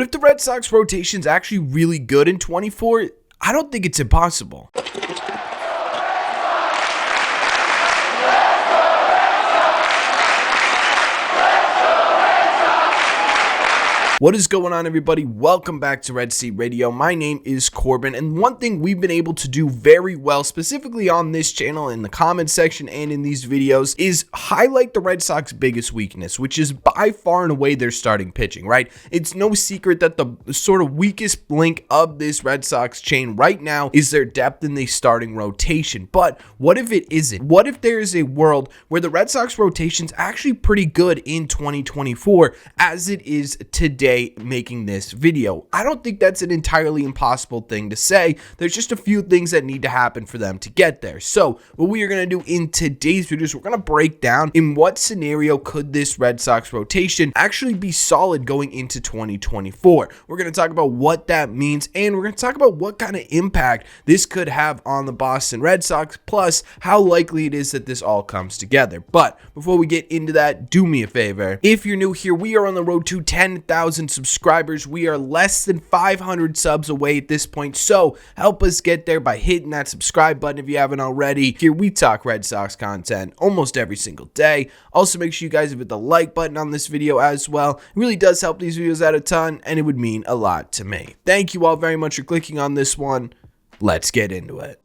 What if the Red Sox rotation's actually really good in 24? I don't think it's impossible. What is going on, everybody? Welcome back to Red Seat Radio. My name is Corbin, and one thing we've been able to do very well, specifically on this channel, in the comment section and in these videos, is highlight the Red Sox biggest weakness, which is by far and away their starting pitching, right? It's no secret that the sort of weakest link of this Red Sox chain right now is their depth in the starting rotation. But what if it isn't? What if there is a world where the Red Sox rotation's actually pretty good in 2024 as it is today making this video? I don't think that's an entirely impossible thing to say. There's just a few things that need to happen for them to get there. So what we are going to do in today's video is we're going to break down in what scenario could this Red Sox rotation actually be solid going into 2024. We're going to talk about what that means, and we're going to talk about what kind of impact this could have on the Boston Red Sox, plus how likely it is that this all comes together. But before we get into that, do me a favor. If you're new here, we are on the road to 10,000 subscribers. We are less than 500 subs away at this point, so help us get there by hitting that subscribe button if you haven't already. Here we talk Red Sox content almost every single day. Also, make sure you guys hit the like button on this video as well. It really does help these videos out a ton, and it would mean a lot to me. Thank you all very much for clicking on this one. Let's get into it.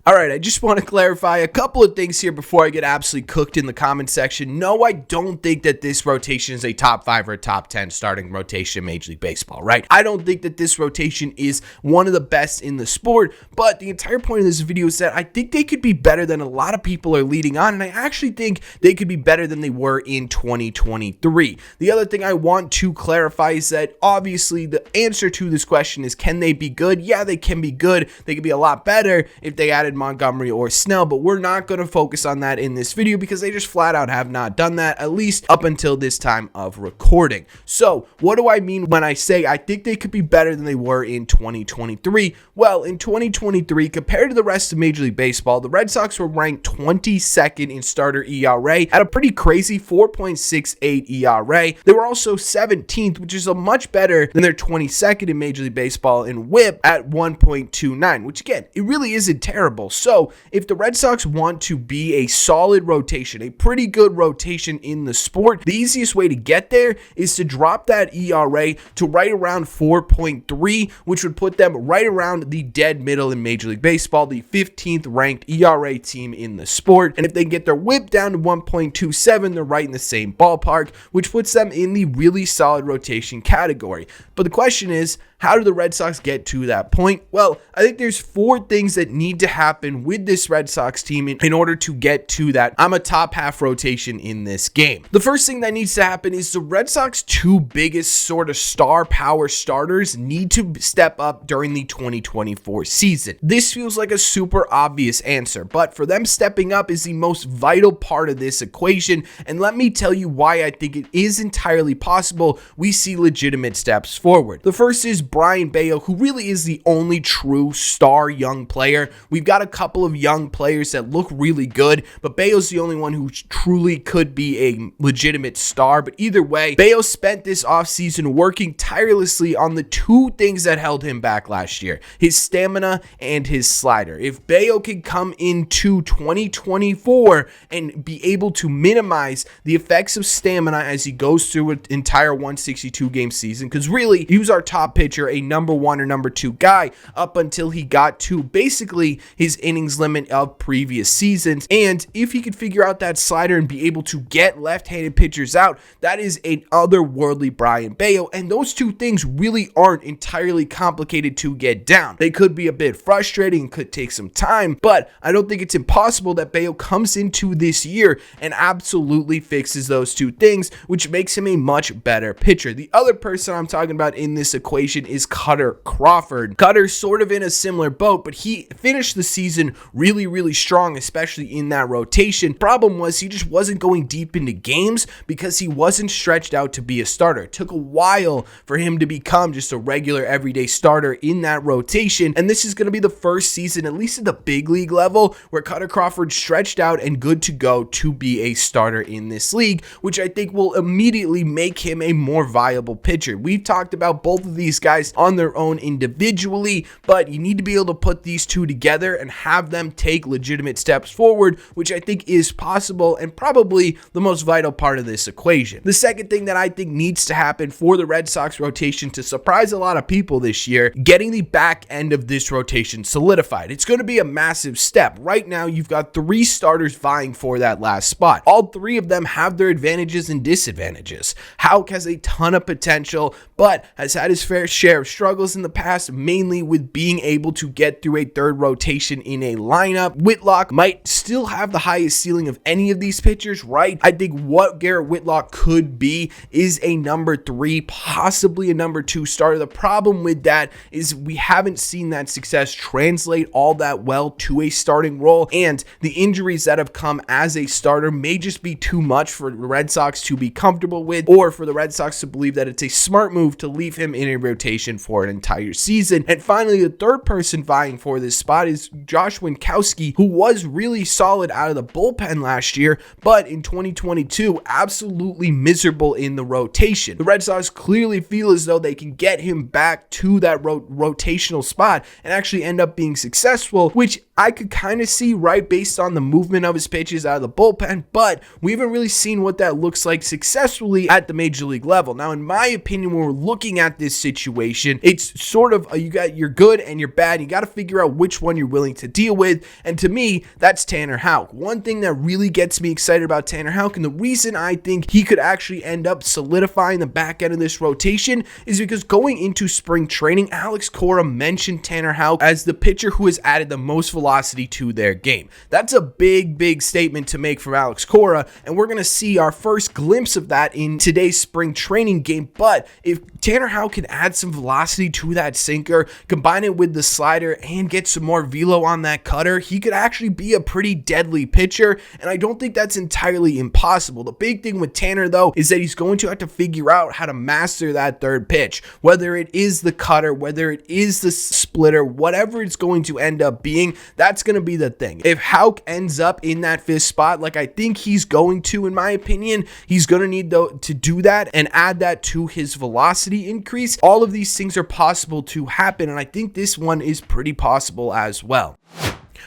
Alright, I just want to clarify a couple of things here before I get absolutely cooked in the comment section. No, I don't think that this rotation is a top 5 or a top 10 starting rotation in Major League Baseball, right? I don't think that this rotation is one of the best in the sport, but the entire point of this video is that I think they could be better than a lot of people are leading on, and I actually think they could be better than they were in 2023. The other thing I want to clarify is that obviously the answer to this question is, can they be good? Yeah, they can be good. They could be a lot better if they added Montgomery or Snell, but we're not going to focus on that in this video because they just flat out have not done that, at least up until this time of recording. So what do I mean when I say I think they could be better than they were in 2023? Well, in 2023, compared to the rest of Major League Baseball, the Red Sox were ranked 22nd in starter ERA at a pretty crazy 4.68 ERA. They were also 17th, which is a much better than their 22nd in Major League Baseball in WHIP at 1.29, which again, it really isn't terrible. So if the Red Sox want to be a solid rotation, a pretty good rotation in the sport, the easiest way to get there is to drop that ERA to right around 4.3, which would put them right around the dead middle in Major League Baseball, the 15th ranked ERA team in the sport. And if they get their WHIP down to 1.27, they're right in the same ballpark, which puts them in the really solid rotation category. But the question is, how do the Red Sox get to that point? Well, I think there's 4 things that need to happen with this Red Sox team in order to get to that I'm a top half rotation in this game. The first thing that needs to happen is the Red Sox 2 biggest sort of star power starters need to step up during the 2024 season. This feels like a super obvious answer, but for them stepping up is the most vital part of this equation, and let me tell you why I think it is entirely possible we see legitimate steps forward. The first is Brayan Bello, who really is the only true star young player. We've got a couple of young players that look really good, but Bello's the only one who truly could be a legitimate star. But either way, Bello spent this offseason working tirelessly on the 2 things that held him back last year, his stamina and his slider. If Bello can come into 2024 and be able to minimize the effects of stamina as he goes through an entire 162 game season, because really he was our top pitcher, a number 1 or number 2 guy up until he got to basically his innings limit of previous seasons. And if he could figure out that slider and be able to get left-handed pitchers out, that is an otherworldly Brayan Bello. And those 2 things really aren't entirely complicated to get down. They could be a bit frustrating, could take some time, but I don't think it's impossible that Bello comes into this year and absolutely fixes those 2 things, which makes him a much better pitcher. The other person I'm talking about in this equation is Cutter Crawford. Cutter's sort of in a similar boat, but he finished the season really, really strong, especially in that rotation. Problem was he just wasn't going deep into games because he wasn't stretched out to be a starter. It took a while for him to become just a regular everyday starter in that rotation, and this is going to be the first season, at least at the big league level, where Cutter Crawford stretched out and good to go to be a starter in this league, which I think will immediately make him a more viable pitcher. We've talked about both of these guys on their own individually, but you need to be able to put these two together and have them take legitimate steps forward, which I think is possible and probably the most vital part of this equation. The second thing that I think needs to happen for the Red Sox rotation to surprise a lot of people this year, getting the back end of this rotation solidified. It's going to be a massive step. Right now, you've got 3 starters vying for that last spot. All 3 of them have their advantages and disadvantages. Houck has a ton of potential, but has had his fair share of struggles in the past, mainly with being able to get through a third rotation in a lineup. Whitlock might still have the highest ceiling of any of these pitchers, right? I think what Garrett Whitlock could be is a number 3, possibly a number 2 starter. The problem with that is we haven't seen that success translate all that well to a starting role, and the injuries that have come as a starter may just be too much for the Red Sox to be comfortable with, or for the Red Sox to believe that it's a smart move to leave him in a rotation for an entire season. And finally, the third person vying for this spot is Josh Winkowski, who was really solid out of the bullpen last year, but in 2022, absolutely miserable in the rotation. The Red Sox clearly feel as though they can get him back to that rotational spot and actually end up being successful, which I could kind of see, right, based on the movement of his pitches out of the bullpen, but we haven't really seen what that looks like successfully at the major league level. Now, in my opinion, when we're looking at this situation, it's sort of you got your good and your bad. You got to figure out which one you're willing to deal with, and to me, that's Tanner Houck. One thing that really gets me excited about Tanner Houck, and the reason I think he could actually end up solidifying the back end of this rotation, is because going into spring training, Alex Cora mentioned Tanner Houck as the pitcher who has added the most velocity to their game. That's a big statement to make from Alex Cora, and we're going to see our first glimpse of that in today's spring training game. But if Tanner Houck can add some velocity to that sinker, combine it with the slider, and get some more velo on that cutter, he could actually be a pretty deadly pitcher, and I don't think that's entirely impossible. The big thing with Tanner, though, is that he's going to have to figure out how to master that third pitch, whether it is the cutter, whether it is the splitter, whatever it's going to end up being, that's going to be the thing. If Houck ends up in that 5th spot, like I think he's going to, in my opinion, he's going to need to do that and add that to his velocity increase. All of these things are possible to happen, and I think this one is pretty possible as well.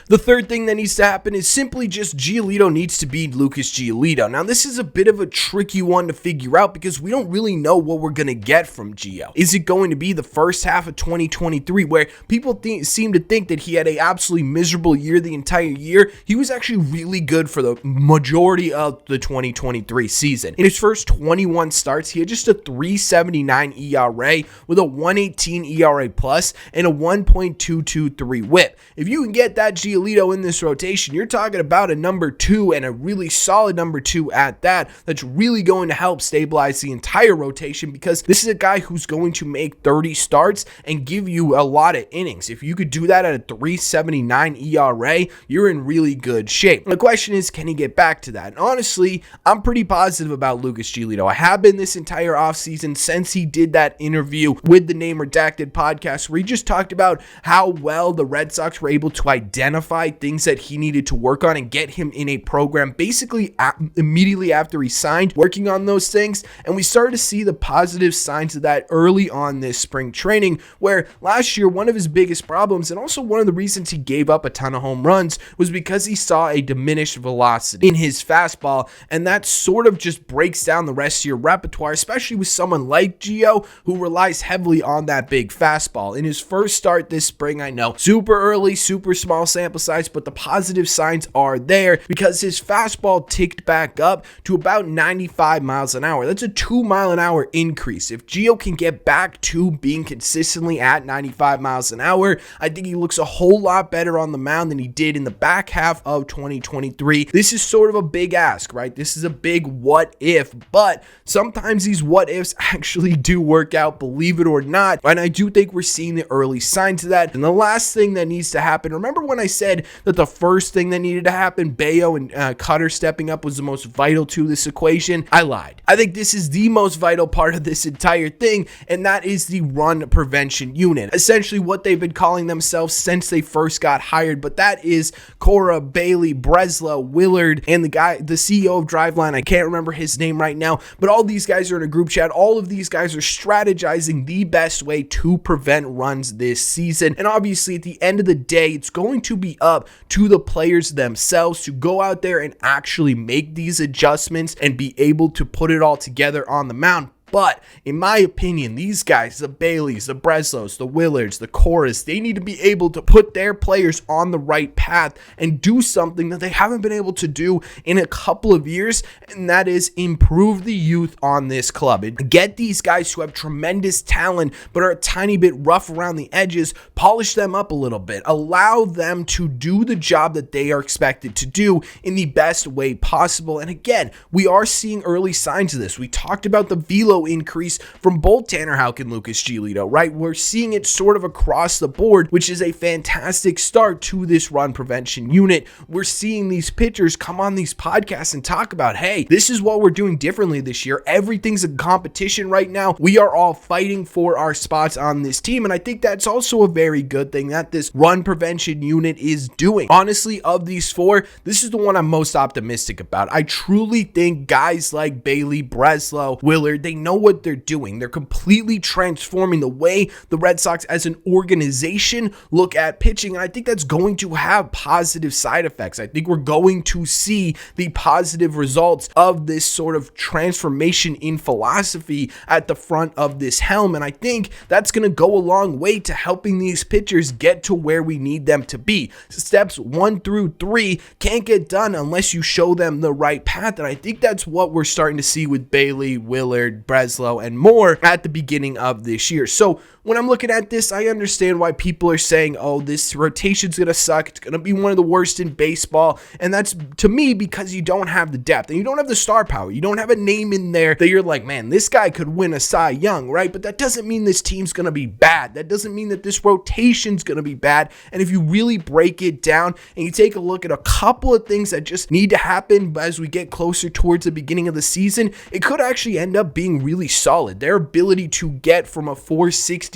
The third thing that needs to happen is simply just Giolito needs to be Lucas Giolito. Now, this is a bit of a tricky one to figure out because we don't really know what we're going to get from Gio. Is it going to be the first half of 2023 where people seem to think that he had an absolutely miserable year the entire year? He was actually really good for the majority of the 2023 season. In his first 21 starts, he had just a 3.79 ERA with a 1.18 ERA plus and a 1.223 whip. If you can get that Giolito in this rotation, you're talking about a number 2 and a really solid number 2 at that. That's really going to help stabilize the entire rotation because this is a guy who's going to make 30 starts and give you a lot of innings. If you could do that at a 3.79 ERA, you're in really good shape. The question is, can he get back to that? And honestly, I'm pretty positive about Lucas Giolito. I have been this entire offseason since he did that interview with the Name Redacted podcast where he just talked about how well the Red Sox were able to identify things that he needed to work on and get him in a program basically immediately after he signed, working on those things. And we started to see the positive signs of that early on this spring training, where last year, one of his biggest problems, and also one of the reasons he gave up a ton of home runs, was because he saw a diminished velocity in his fastball. And that sort of just breaks down the rest of your repertoire, especially with someone like Gio, who relies heavily on that big fastball. In his first start this spring, I know, super early, super small sample sample size, but the positive signs are there because his fastball ticked back up to about 95 miles an hour. That's a 2-mile-an-hour increase. If Gio can get back to being consistently at 95 miles an hour, I think he looks a whole lot better on the mound than he did in the back half of 2023. This is sort of a big ask, right? This is a big what if, but sometimes these what ifs actually do work out, believe it or not, and I do think we're seeing the early signs of that. And the last thing that needs to happen, remember when I said that the first thing that needed to happen, Bayo and Cutter stepping up, was the most vital to this equation? I lied. I think this is the most vital part of this entire thing, and that is the run prevention unit. Essentially what they've been calling themselves since they first got hired, but that is Cora, Bailey, Breslow, Willard, and the CEO of Driveline, I can't remember his name right now, but all these guys are in a group chat. All of these guys are strategizing the best way to prevent runs this season. And obviously at the end of the day, it's going to be up to the players themselves to go out there and actually make these adjustments and be able to put it all together on the mound. But in my opinion, these guys, the Baileys, the Breslows, the Willards, the Coras, they need to be able to put their players on the right path and do something that they haven't been able to do in a couple of years, and that is improve the youth on this club. And get these guys who have tremendous talent but are a tiny bit rough around the edges, polish them up a little bit, allow them to do the job that they are expected to do in the best way possible. And again, we are seeing early signs of this. We talked about the velo increase from both Tanner Houck and Lucas Giolito, right? We're seeing it sort of across the board, which is a fantastic start to this run prevention unit. We're seeing these pitchers come on these podcasts and talk about, hey, this is what we're doing differently this year. Everything's a competition right now. We are all fighting for our spots on this team, and I think that's also a very good thing that this run prevention unit is doing. Honestly, of these four, this is the one I'm most optimistic about. I truly think guys like Bailey, Breslow, Willard, they know what they're doing. They're completely transforming the way the Red Sox as an organization look at pitching, and I think that's going to have positive side effects. I think we're going to see the positive results of this sort of transformation in philosophy at the front of this helm, and I think that's going to go a long way to helping these pitchers get to where we need them to be. Steps 1 through 3 can't get done unless you show them the right path, and I think that's what we're starting to see with Bailey, Willard, Breslow, and more at the beginning of this year. So when I'm looking at this, I understand why people are saying, oh, this rotation's going to suck. It's going to be one of the worst in baseball. And that's, to me, because you don't have the depth and you don't have the star power. You don't have a name in there that you're like, man, this guy could win a Cy Young, right? But that doesn't mean this team's going to be bad. That doesn't mean that this rotation's going to be bad. And if you really break it down and you take a look at a couple of things that just need to happen as we get closer towards the beginning of the season, it could actually end up being really solid. Their ability to get from a 4.68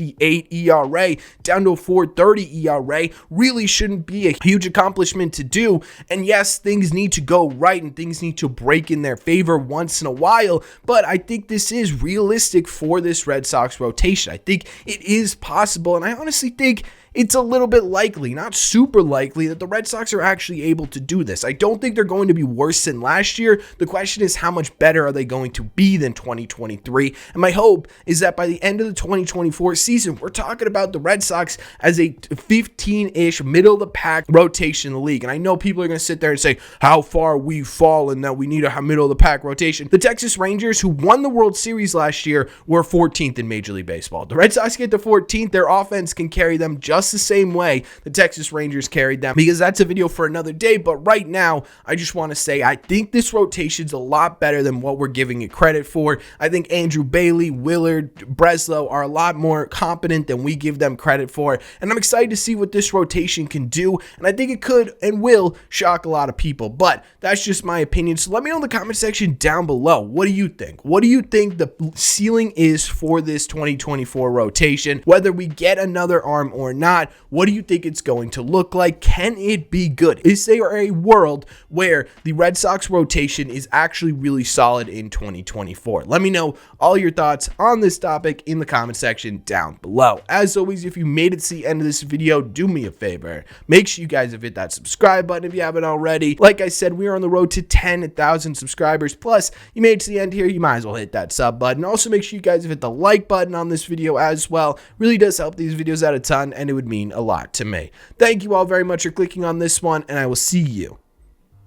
ERA down to a 4.30 ERA really shouldn't be a huge accomplishment to do. And yes, things need to go right and things need to break in their favor once in a while, but I think this is realistic for this Red Sox rotation. I think it is possible, and I honestly think it's a little bit likely, not super likely, that the Red Sox are actually able to do this. I don't think they're going to be worse than last year. The question is, how much better are they going to be than 2023? And my hope is that by the end of the 2024 season, we're talking about the Red Sox as a 15-ish middle-of-the-pack rotation in the league. And I know people are going to sit there and say how far we've fallen, that we need a middle-of-the-pack rotation. The Texas Rangers, who won the World Series last year, were 14th in Major League Baseball. The Red Sox get to 14th. Their offense can carry them just the same way the Texas Rangers carried them, because that's a video for another day. But right now, I just want to say I think this rotation's a lot better than what we're giving it credit for. I think Andrew Bailey, Willard, Breslow are a lot more competent than we give them credit for, and I'm excited to see what this rotation can do, and I think it could and will shock a lot of people, but that's just my opinion. So let me know in the comment section down below, what do you think? What do you think the ceiling is for this 2024 rotation? Whether we get another arm or not, what do you think it's going to look like? Can it be good? Is there a world where the Red Sox rotation is actually really solid in 2024? Let me know all your thoughts on this topic in the comment section down below. As always, if you made it to the end of this video, do me a favor. Make sure you guys have hit that subscribe button if you haven't already. Like I said, we are on the road to 10,000 subscribers. Plus, you made it to the end here, you might as well hit that sub button. Also, make sure you guys have hit the like button on this video as well. Really does help these videos out a ton, and it would would mean a lot to me. Thank you all very much for clicking on this one, and I will see you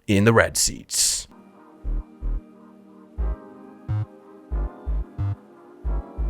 in the red seats.